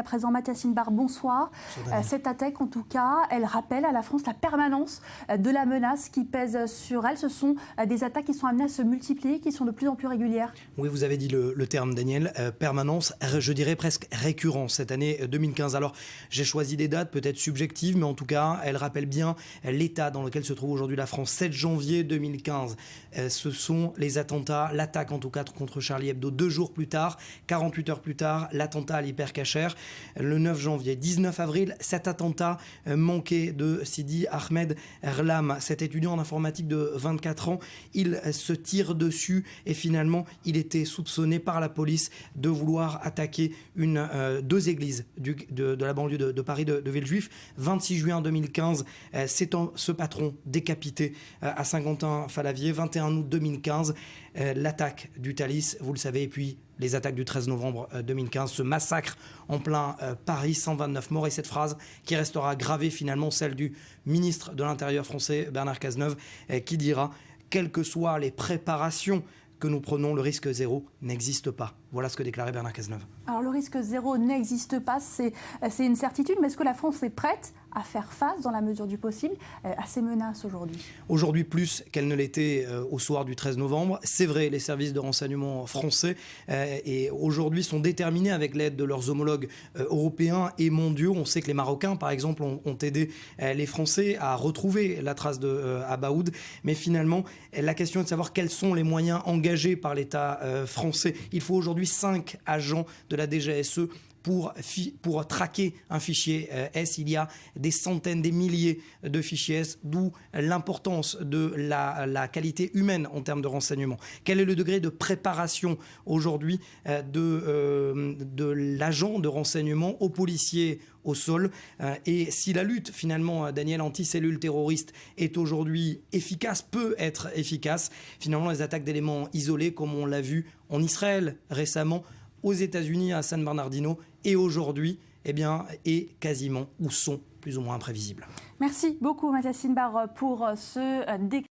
À présent, Mathias Inbar, bonsoir. Cette attaque, en tout cas, elle rappelle à la France la permanence de la menace qui pèse sur elle. Ce sont des attaques qui sont amenées à se multiplier, qui sont de plus en plus régulières. Oui, vous avez dit le terme, Daniel. Permanence, je dirais presque récurrence cette année 2015. Alors, j'ai choisi des dates peut-être subjectives, mais en tout cas, elles rappellent bien l'état dans lequel se trouve aujourd'hui la France. 7 janvier 2015, ce sont les attentats, l'attaque en tout cas contre Charlie Hebdo. 2 jours plus tard, 48 heures plus tard, l'attentat à l'hypercachère. Le 9 janvier, 19 avril, cet attentat manqué de Sidi Ahmed Erlam, cet étudiant en informatique de 24 ans. Il se tire dessus et finalement, il était soupçonné par la police de vouloir attaquer deux églises de la banlieue de Paris, de Villejuif. 26 juin 2015, c'est ce patron décapité à Saint-Quentin-Fallavier. 21 août 2015, l'attaque du Thalys, vous le savez, et puis les attaques du 13 novembre 2015, ce massacre en plein Paris, 129 morts. Et cette phrase qui restera gravée finalement, celle du ministre de l'Intérieur français, Bernard Cazeneuve, qui dira « Quelles que soient les préparations que nous prenons, le risque zéro n'existe pas ». Voilà ce que déclarait Bernard Cazeneuve. Alors le risque zéro n'existe pas, c'est une certitude, mais est-ce que la France est prête à faire face, dans la mesure du possible, à ces menaces aujourd'hui? Aujourd'hui plus qu'elle ne l'était au soir du 13 novembre. C'est vrai, les services de renseignement français et aujourd'hui sont déterminés avec l'aide de leurs homologues européens et mondiaux. On sait que les Marocains, par exemple, ont aidé les Français à retrouver la trace de Abaoud. Mais finalement, la question est de savoir quels sont les moyens engagés par l'État français. Il faut aujourd'hui 5 agents de la DGSE pour traquer un fichier S. Il y a des centaines, des milliers de fichiers S, d'où l'importance de la qualité humaine en termes de renseignement. Quel est le degré de préparation aujourd'hui de l'agent de renseignement aux policiers au sol? Et si la lutte, finalement, Daniel, anti-cellules terroristes est aujourd'hui efficace, peut être efficace, finalement, les attaques d'éléments isolés, comme on l'a vu en Israël récemment, aux États-Unis, à San Bernardino, et aujourd'hui, est quasiment ou sont plus ou moins imprévisibles. Merci beaucoup, Mathias Inbar, pour ce décret.